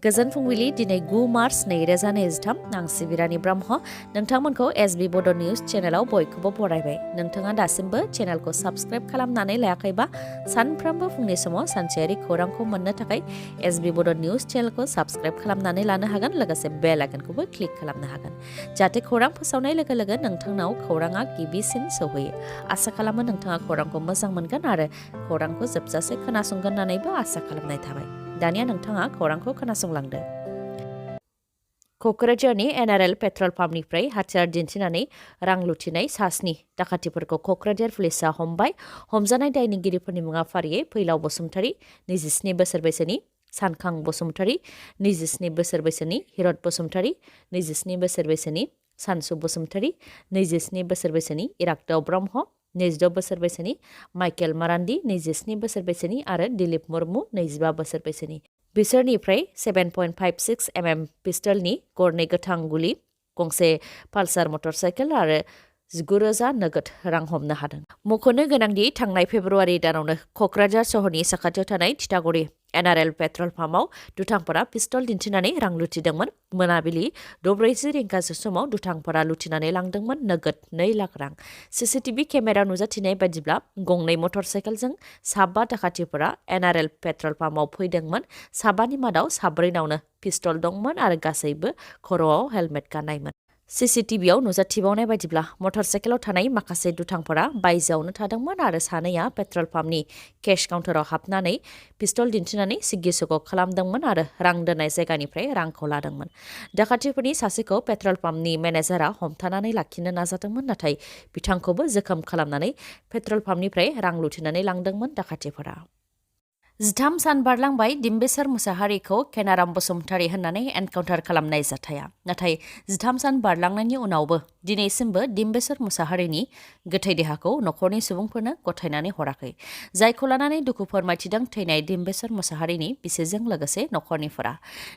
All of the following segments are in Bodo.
गोजोन फुंबिलि दिनै 9 मार्च 2023 आं सिबिरानि ब्रह्म नोंथांमोनखौ SB Bodo News चेनेलाव बयखौबो बरायबाय। नोंथाङा दासिमबो चेनेलखौ साबस्क्राइब खालामनानै लायाखैबा सानफ्रोमबो फुंनि समाव सानसेयारि खौरांखौ मोननो थाखाय SB Bodo News चेनेलखौ साबस्क्राइब खालामनानै लानो हागोन लोगोसे बेल आइकनखौबो क्लिक खालामनो हागोन जाहाथे खौरां फोसावनाय लोगो लोगो नोंथांनाव खौराङा गिबिसिन सौहैयो। आसा खालामो नोंथाङा खौरांखौ मोजां मोनगोन आरो खौरांखौ जोबजासे खोनासंगोन होननानैबो आसा खालामनाय थाबाय। दानिया नोंथाङा खौरांखौ खोनासंलांदो। क'क्राझारनि NRL पेट्रल पाम्पनिफ्राय हाथियार दिन्थिनानै रां लुथिनाय सास्नि दाखाथिफोरखौ क'क्राझार पुलिसआ हमबाय। हमजानाय दायनिगिरिफोरनि मुङा फारियै फैलाव बसुमतारी 27 बोसोर बैसोनि, सानखां बसुमतारी 27 बोसोर बैसोनि, हिरत बसुमतारी 27 बोसोर बैसोनि, सानसु बसुमतारी 27 बोसोर बैसोनि, इरागदाव ब्रह्म 26 बोसोर बैसोनि, माइकेल मारान्डी 27 बोसोर बैसोनि आरो दिलीप मुर्मु 25 बोसोर बैसोनि। बिसोरनिफ्राय 7.56 mm पिस्टलनि गरनै गोथां गुलि, गंसे पालसार मटरसाइकेल आरो 19,000 नोगोद रां हमनो हादों। मख'नो गोनांदि थांनाय फेब्रुवारि दानावनो क'क्राझार सहरनि साखाथियाव थानाय थिथागुरि NRL पेट्रल पाम्पआव दुथांफोरा पिस्तल दिन्थिनानै रां लुथिदोंमोन। मोनाबिलि 6:40 रिंगासो समाव दुथांफोरा लुथिनानै लांदोंमोन नोगोद 2 लाख रां। CCTV केमेरा नुजाथिनाय बायदिब्ला गंनै मटरसाइकेलजों 7 दाखाथिफोरा NRL पेट्रल पाम्पआव फैदोंमोन। 7नि मादाव 4नावनो पिस्तल दंमोन आरो गासैबो खर'आव हेलमेट गाननायमोन। CCTVआव नुजाथिबावनाय बायदिब्ला मटरसाइकेलाव थानाय माखासे दुथांफोरा बायजोआवनो थादोंमोन आरो सानैया पेट्रल पाम्पनि केश काउन्टाराव हाबनानै पिस्तल दिन्थिनानै सिगि-सिग' खालामदोंमोन आरो रां दोननाय जायगानिफ्राय रांखौ लादोंमोन। दाखाथिफोरनि सासेखौ पेट्रल पाम्पनि मेनेजारआ हमथानानै लाखिनो नाजादोंमोन नाथाय बिथांखौबो जोखोम खालामनानै पेट्रल पाम्पनिफ्राय रां लुथिनानै लांदोंमोन दाखाथिफोरा। 13 सान बारलांबाय डिम्बेश्वर मुसाहारिखौ केनाराम बसुमतारी होननानै एनकाउन्टार खालामनाय जाथाया। नाथाय 13 सान बारलांनायनि उनावबो दिनैसिमबो डिम्बेश्वर मुसाहारिनि गोथै देहाखौ नखरनि सुबुंफोरनो गथायनानै हराखै। जायखौ लानानै दुखु फोरमायथिदों थैनाय डिम्बेश्वर मुसाहारिनि बिसिजों लोगोसे नखरनिफोरा।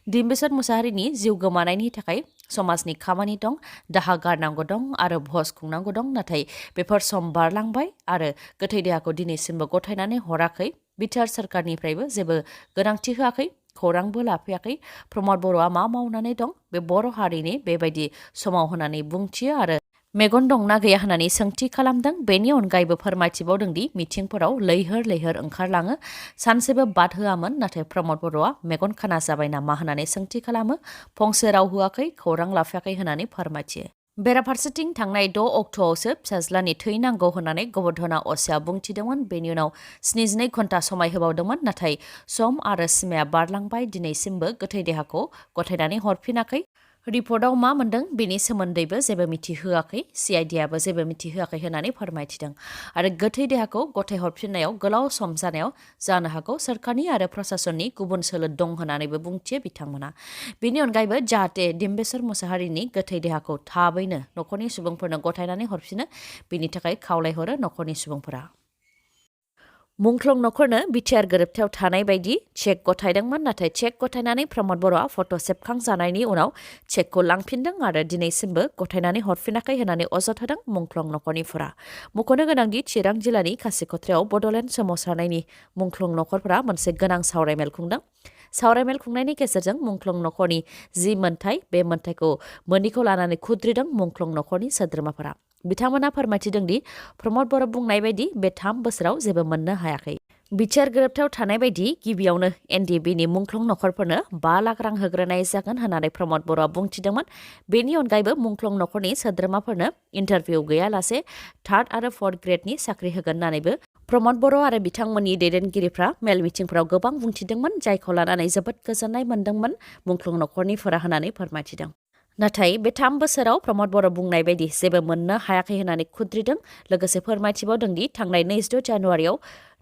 डिम्बेश्वर मुसाहारिनि जिउ गोमानायनि थाखाय समाजनि खामानि दं, दाहा गारनांगौ दं आरो भज खुंनांगौ दं। नाथाय बेफोर सम बारलांबाय आरो गोथै देहाखौ दिनैसिमबो गथायनानै हराखै। बिटिआर सरकारनिफ्रायबो जेबो गोनांथि होआखै, खौरांबो लाफैयाखै। प्रमद बर'आ मा मावनानै दं बे बर' हारिनि बेबायदि समाव होननानै बुंथियो आरो मेगन दंना गैया होननानै सोंथि खालामदों। बेनि अनगायैबो फोरमायथिबावदोंदि मिथिंफोराव लैहोर लैहोर ओंखारलाङो, सानसेबो बाद होआमोन। नाथाय प्रमद बर'आ मेगन खाना जाबाय नामा होननानै सोंथि खालामो। फंसे राव होआखै, खौरां लाफायाखै होननानै फोरमायथियो। बेराफारसेथिं थांनाय 6 अक्ट'आवसो फिसाज्लानि थै नांगौ होननानै गबर्धना असिया बुंथिदोंमोन। बेनि उनाव 72 घन्टा समाय होबावदोंमन। नाथाय सम आरो सिमाया बारलांबाय, दिनैसिमबो गोथै देहाखौ गथायनानै हरफिनाखै। रिपर्टआव मा मोन्दों बेनि सोमोन्दैबो जेबो मिथिहोआखै, CIDआबो जेबो मिथिहोआखै होननानै फोरमायथिदों। आरो गोथै देहाखौ गथायहरफिननायाव गोलाव सम जानायाव जानो हागौ सोरखारनि आरो प्रशासननि गुबुन सोलो दं होननानैबो बुंथियो बिथांमोना। बेनि अनगायैबो जाहाथे डिम्बेश्वर मुसाहारिनि गोथै देहाखौ थाबैनो नखरनि सुबुंफोरनो गथायनानै हरफिनो बेनि थाखाय खावलायहरो नखरनि सुबुंफोरा। मुंख्लं नखरनो बिटिआर गोरोबथायाव थानाय बायदि चेक गथायदोंमोन। नाथाय चेक गथायनानै प्रमद बर'आ फट' सेबखांजानायनि उनाव चेकखौ लांफिनदों आरो दिनैसिमबो गथायनानै हरफिनाखै होननानै अजद होदों मुंख्लं नखरनिफोरा। मख'नो गोनांदि चिरां जिल्लानि खासिक'त्रायाव बड'लेण्ड सोमावसारनायनि मुंख्लं नखरफोरा मोनसे गोनां सावरायमेल खुंदों। सावरायमेल खुंनायनि गेजेरजों मुंख्लं नखरनि जि मोन्थाय बे मोन्थायखौ मोनैखौ लानानै खुद्रिदों मुंख्लं नखरनि सोद्रोमाफोरा। बिथांमोना फोरमायथिदोंदि प्रमद बर' बुंनाय बायदि बे 3 बोसोराव जेबो मोननो हायाखै। बिटिआर गोरोबथायाव थानाय बायदि गिबियावनो NDBनि मुंख्लं नखरफोरनो 5 लाख रां होग्रोनाय जागोन होननानै प्रमद बर'आ बुंथिदोंमोन। बेनि अनगायैबो मुंख्लं नखरनि सोद्रोमाफोरनो इन्टारभिउ गैयालासे 3rd आरो 4th ग्रेडनि साख्रि होगोन होननानैबो प्रमद बर' आरो बिथांमोननि दैदेनगिरिफ्रा मेल मिटिंफोराव गोबां बुंथिदोंमोन। जायखौ लानानै जोबोद गोजोननाय मोन्दोंमोन मुंख्लं नखरनिफोरा होननानै फोरमायथिदों। नाथाय बे 3 बोसोराव प्रमद बर' बुंनाय बायदि जेबो मोननो हायाखै होननानै खुद्रिदों। लोगोसे फोरमायथिबावदोंदि थांनाय 26 जानुवारियाव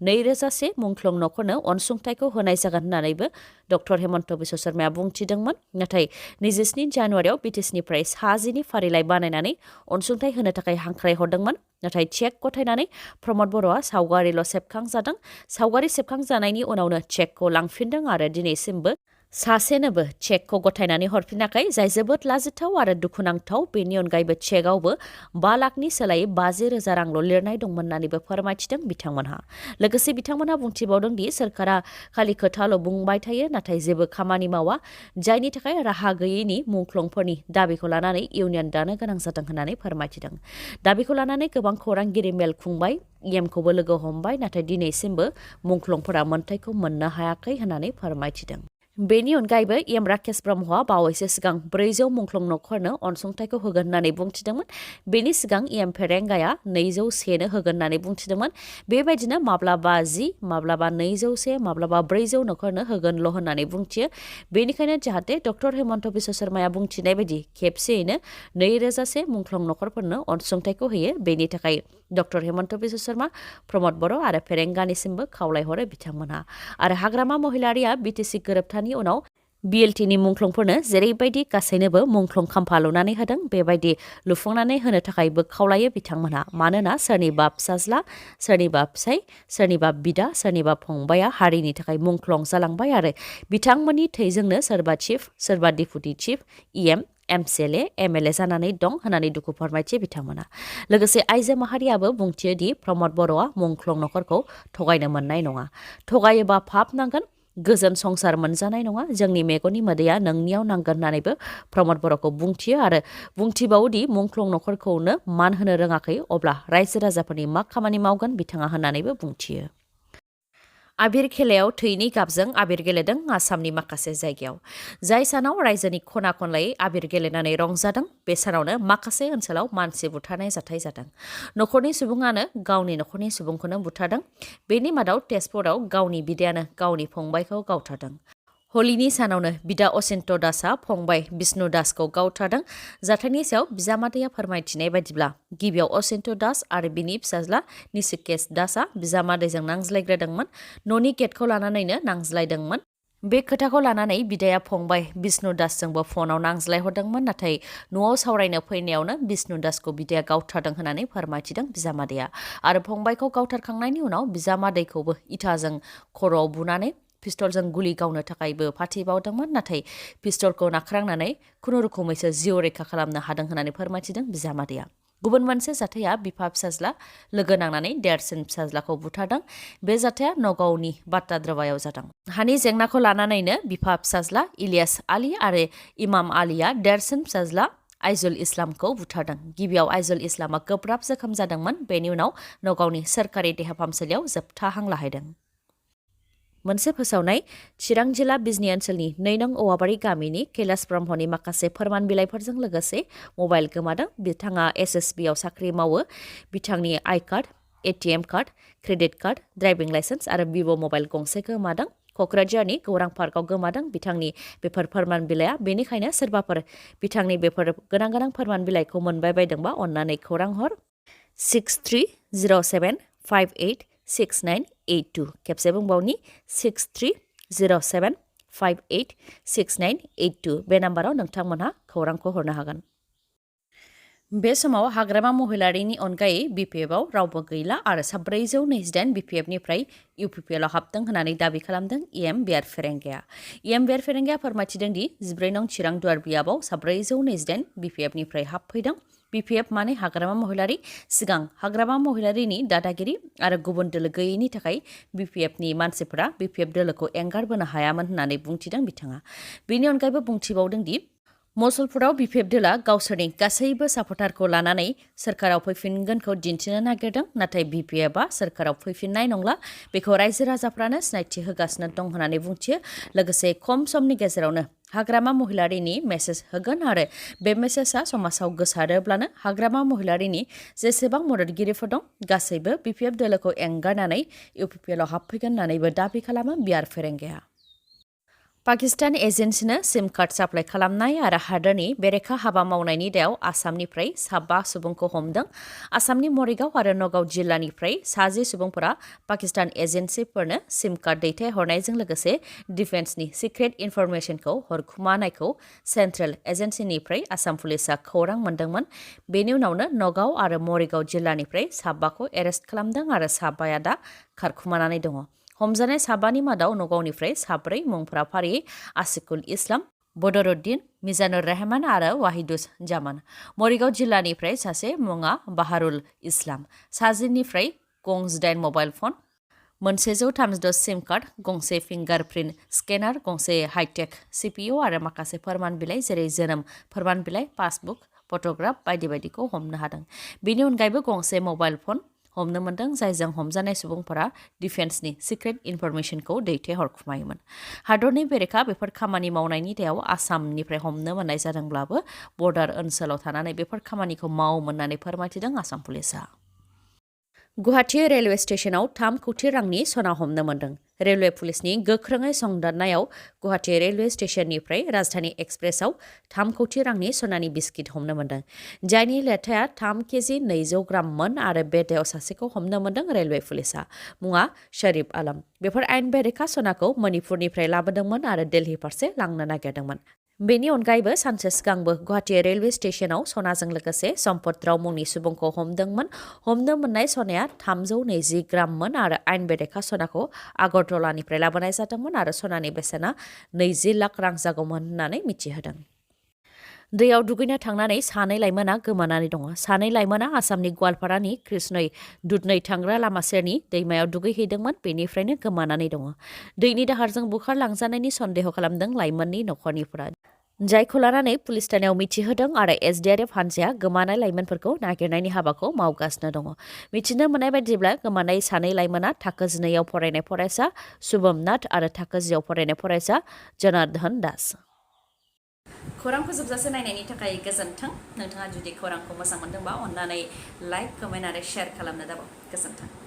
2001 मुंख्लं नखरनो अनसुंथाइखौ होनाय जागोन होननानैबो डक्टर हेमन्त बिश्व शर्माया बुंथिदोंमोन। नाथाय 27 जानुवारियाव बिटिसिनिफ्राय 100 फारिलाइ बानायनानै अनसुंथाइ होनो थाखाय हांख्रायहरदोंमोन। नाथाय चेक गथायनानै प्रमद बर'आ सावगारिल' सेबखांजादों। सावगारि सेबखांजानायनि उनावनो चेकखौ लांफिनदों आरो दिनैसिमबो सासेनोबो चेकखौ गथायनानै हरफिनाखै जाय जोबोद लाजिथाव आरो दुखुनांथाव बेनि अनगायैबो चेकआवबो 5 लाखनि सोलायै 50,000 रांल' लिरनाय दंमोन होननानैबो फोरमायथिदों बिथांमोनहा। लोगोसे बिथांमोनहा बुंथिबावदों दि सोरखारा खालि खोथाल' बुंबाय थायो नाथाय जेबो खामानि मावा जायनि थाखाय राहा गैयैनि मुंख्लंफोरनि दाबिखौ लानानै इउनियन दानो गोनां जादों होननानै फोरमायथिदों। दाबिखौ लानानै गोबां खौरांगिरि मेल खुंबाय इएमखौबो लोगो हमबाय नाथाय दिनैसिमबो मुंख्लंफोरा मोन्थायखौ मोननो हायाखै होननानै फोरमायथिदों। बेनि अनगायैबो इएम राकेश ब्रह्मआ बावैसो सिगां 400 मुंख्लं नखरनो अनसुंथाइखौ होगोन होननानै बुंथिदोंमोन। बेनि सिगां इएम फेरेंगाया 201नो होगोन होननानै बुंथिदोंमोन। बेबायदिनो माब्लाबा 10, माब्लाबा 201, माब्लाबा 400 नखरनो होगोनल' होननानै बुंथियो। बेनिखायनो जाहाथे डक्टर हेमन्त बिश्व शर्माया बुंथिनाय बायदि खेबसेयैनो 2000से मुंख्लं नखरफोरनो अनसुंथाइखौ होयो बेनि थाखाय डक्टर हेमन्त बिश्व शर्मा, प्रमद बर' आरो फेरेंगानिसिमबो खावलायहरो बिथांमोनहा। आरो हाग्रामा महिलारिया बिटिसि गोरोबथानि उनाव बिएलटिनि मुंख्लंफोरनो जेरैबायदि गासैनोबो मुंख्लं खाम्फा लुनानै होदों बेबायदि लुफुंनानै होनो थाखायबो खावलायो बिथांमोनहा। मानोना सोरनिबा फिसाज्ला, सोरनिबा फिसाय, सोरनिबा बिदा, सोरनिबा फंबाया हारिनि थाखाय मुंख्लं जालांबाय आरो बिथांमोननि थैजोंनो सोरबा चिफ, सोरबा deputy chief, EM, MCLA, MLA जानानै दं होननानै दुखु फोरमायथियो बिथांमोना। लोगोसे आइजो माहारियाबो बुंथियो दि प्रमद बर'आ मुंख्लं नखरखौ थगायनो मोननाय नङा। थगायोबा पाप नांगोन, गोजोन संसार मोनजानाय नङा, जोंनि मेगननि मोदैया नोंनियाव नांगोन होननानैबो प्रमद बर'खौ बुंथियो आरो बुंथिबावोदि मुंख्लं नखरखौनो मान होनो रोङाखै अब्ला रायजो राजाफोरनि मा खामानि मावगोन बिथाङा होननानैबो बुंथियो। आबिर खेलायाव थैनि गाबजों आबिर गेलेदों आसामनि माखासे जायगायाव। जाय सानाव रायजोनि खना खनलायै आबिर गेलेनानै रंजादों बे सानावनो माखासे ओनसोलाव मानसि बुथारनाय जाथाय जादों। नखरनि सुबुङानो गावनि नखरनि सुबुंखौनो बुथारदों। बेनि मादाव तेजपुराव गावनि बिदायानो गावनि फंबायखौ गावथारदों। हलिनि सानावनो बिदा अचिन्त दासआ फंबाय बिष्णु दासखौ गावथारदों। जाथायनि सायाव बिजामादैया फोरमायथिनाय बायदिब्ला गिबियाव अचिन्त दास आरो बिनि फिसाज्ला निशिकेश दासआ बिजामादैजों नांज्लायग्रोदोंमोन। न'नि गेटखौ लानानैनो नांज्लायदोंमोन। बे खोथाखौ लानानै बिदाया फंबाय बिष्णु दासजोंबो फनाव नांज्लायहरदोंमोन नाथाय न'आव सावरायनो फैनायावनो बिष्णु दासखौ बिदाया गावथारदों होननानै फोरमायथिदों बिजामादैया। आरो फंबायखौ गावथारखांनायनि उनाव बिजामादैखौबो इटाजों खर'आव बुनानै पिस्तलजों गुलि गावनो थाखायबो फाथिबावदोंमोन नाथाय पिस्तलखौ नाख्रांनानै खुनुरुखुमैसो जिउ रैखा खालामनो हादों होननानै फोरमायथिदों बिजामादैया। गुबुन मोनसे जाथाया बिफा फिसाज्ला लोगो नांनानै देरसिन फिसाज्लाखौ बुथारदों। बे जाथाया नगावनि बाट्टाद्राबायाव जादों। हानि जेंनाखौ लानानैनो बिफा फिसाज्ला इलियास आली आरो इमाम आलीया देरसिन फिसाज्ला आइजुल इस्लामखौ बुथारदों। गिबियाव आइजुल इस्लामा गोब्राब जोखोम जादोंमोन। बेनि उनाव नगावनि सोरखारि देहा फाहामसालियाव जोबथा हां लाहैदों। मोनसे फोसावनाय चिरां जिल्ला बिजनी ओनसोलनि 2 नं औवाबारि गामिनि कैलाश ब्रह्मनि माखासे फोरमान बिलाइफोरजों लोगोसे मबाइल गोमादों। बिथाङा एसएसबिआव साख्रि मावो। बिथांनि I card, ATM card, credit card, driving licence आरो भिभ' मबाइल गंसे गोमादों। क'क्राझारनि खौरां पार्कआव गोमादों बिथांनि बेफोर फोरमान बिलाइया। बेनिखायनो सोरबाफोर बिथांनि बेफोर गोनां फोरमान बिलाइखौ मोनबाय बायदोंबा अन्नानै खौरां हर 6307586982 खेबसे बुंबावनि 6307586982 बे नाम्बाराव नोंथांमोनहा खौरांखौ हरनो हागोन। बे समाव हाग्रामा महिलारिनि अनगायै बिपिएफआव रावबो गैला आरो 428 बिपिएफनिफ्राय इउपिपिएलआव हाबदों होननानै दाबि खालामदों इएम बिआर फेरेंगाया। इएम बिआर फेरेंगाया फोरमायथिदों दि 14 नं चिरां दुवार बियाबाव 428 बिपिएफनिफ्राय हाबफैदों। बिपिएफ माने हाग्रामा महिलारि। सिगां हाग्रामा महिलारिनि दादागिरि आरो गुबुन दोलो गैयैनि थाखाय बिपिएफनि मानसिफोरा बिपिएफ दोलोखौ एंगारबोनो हायामोन होननानै बुंथिदों बिथाङा। बेनि अनगायैबो बुंथिबावदों दि मसलपुराव बिपिएफ दोला गावसोरनि गासैबो सापर्टारखौ लानानै सोरखाराव फैफिनगोनखौ दिन्थिनो नागिरदों नाथाय बिपिएफआ सोरखाराव फैफिननाय नंला बेखौ रायजो राजाफ्रानो सिनायथि होगासिनो दं होननानै बुंथियो। लोगोसे खम समनि गेजेरावनो हाग्रामा महिलारिनि मेसेज होगोन आरो बे मेसेजआ समाजाव गोसारोब्लानो हाग्रामा महिलारिनि जेसेबां मददगिरिफोर दं गासैबो बिपिएफ दोलोखौ एंगारनानै इउपिपिएलआव हाबफैगोन होननानैबो दाबि खालामो बिआर फेरेंगाया। पाकिस्तान एजेन्सिनो सिम कार्ड साप्लाइ खालामनाय आरो हादोरनि बेरेखा हाबा मावनायनि दायाव आसामनिफ्राय 5 सुबुंखौ हमदों। आसामनि मरिगाव आरो नगाव जिल्लानिफ्राय 10 सुबुंफोरा पाकिस्तान एजेन्सिफोरनो सिम कार्ड दैथायहरनायजों लोगोसे डिफेन्सनि सिक्रेट इनफरमेशनखौ हरखुमानायखौ सेन्ट्रेल एजेन्सिनिफ्राय आसाम पुलिसआ खौरां मोन्दोंमोन। बेनि उनावनो नगाव आरो मरिगाव जिल्लानिफ्राय 5खौ एरेस्ट खालामदों आरो 5आ दा खारखुमानानै दङ। हमजानाय साबानि मादाव नगावनिफ्राय साब्रै मुंफोरा फारियै आसिकुल इस्लाम, बदरुद्दिन, मिजानुर रहमान आरो वाहिदुस जामान। मरिगाव जिल्लानिफ्राय सासे मुङा बाहारुल इस्लाम। साजिनिफ्राय गं 8 मबाइल फन, 136 सिम कार्ड, गंसे फिंगारप्रिन्ट स्केनार, गंसे हाइटेक CPU आरो माखासे फोरमान बिलाइ जेरै जोनोम फोरमान बिलाइ, पासबुक, फट'ग्राफ बायदि बायदिखौ हमनो हादों। बेनि अनगायैबो गंसे मबाइल फन हमनो मोन्दों जायजों हमजानाय सुबुंफोरा डिफेन्सनि सिक्रेट इनफरमेशनखौ दैथायहरखुमायोमोन। हादरनि बेरेखा बेफोर खामानि मावनायनि दायाव आसामनिफ्राय हमनो मोननाय जादोंब्लाबो बर्डार ओनसोलाव थानानै बेफोर खामानिखौ मावोमोन होननानै फोरमायथिदों आसाम पुलिसआ। गुवाहाटी रेलवे स्टेशनाव 3 कौटि रांनि सना हमनो मोन्दों। रेलवे पुलिसनि गोख्रोङै संदाननायाव गुवाहाटी रेलवे स्टेशननिफ्राय राजधानी एक्सप्रेसआव 3 कौटि रांनि सनानि बिस्किट हमनो मोन्दों, जायनि लेथाया 3 केजि 200 ग्राममोन आरो बे दायाव सासेखौ हमनो मोन्दों रेलवे पुलिसआ। मुङा शरीफ आलम। बेफोर आयेन बेरेखा सनाखौ मणिपुरनिफ्राय लाबोदोंमोन आरो दिल्ली फारसे लांनो नागिरदोंमोन। बेनि अनगायैबो सानसे सिगांबो गुवाहाटी रेलवे स्टेशनाव सनाजों लोगोसे सम्पतराव मुंनि सुबुंखौ हमदोंमोन। हमनो मोननाय सनाया 320 ग्राममोन आरो आयेन बेरेखा सनाखौ आगरतलानिफ्राय लाबोनाय जादोंमोन आरो सनानि बेसेना 20 लाख रां जागौमोन होननानै मिथिहोदों। दैयाव दुगैनो थांनानै सानै लाइमोना गोमानानै दङ। सानै लाइमोना आसामनि गवालपारानि कृष्णै दुधनै थांग्रा लामा सेरनि दैमायाव दुगैहैदोंमोन, बेनिफ्रायनो गोमानानै दङ। दैनि दाहारजों बुखारलांजानायनि सन्देह खालामदों लाइमोननि नखरनिफोरा, जायखौ लानानै पुलिस थानायाव मिथिहोदों आरो SDRF हानजाया गोमानाय लाइमोनफोरखौ नागिरनायनि हाबाखौ मावगासिनो दङ। मिथिनो मोननाय बायदिब्ला गोमानाय सानै लाइमोना थाखो 12 आव फरायनाय फरायसा शुभम नाथ आरो थाखो 10 आव फरायनाय फरायसा जनार्दन दास। खौरां फोजोबजासे नायनायनि थाखाय गोजोन्थों। नोंथाङा जुदि खौरांखौ मोजां मोनदोंबा अन्नानै लाइक, कमेन्ट आरो शेयार खालामनो दाबाव। गोजोन्थों।